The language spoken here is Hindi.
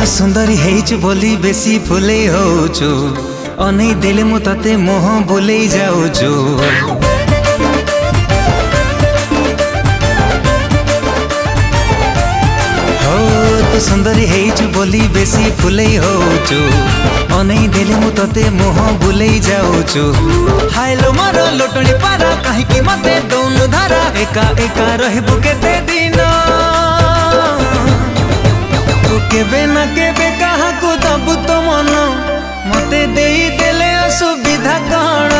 सुंदरी हेचु बोली बेसी फुले होचु अनै देले मु तते मोह बोले जाउछु। हो तू सुंदरी हेचु बोली बेसी फुले होचु अनै देले मु तते मोह बोले जाउछु। हायलो मार लोटणी पारा काहेकि मते दौनु धारा एका एका रहबु केते दिन केबे ना केबे कहा को दबु तो मन मते देई देले असुविधा कण।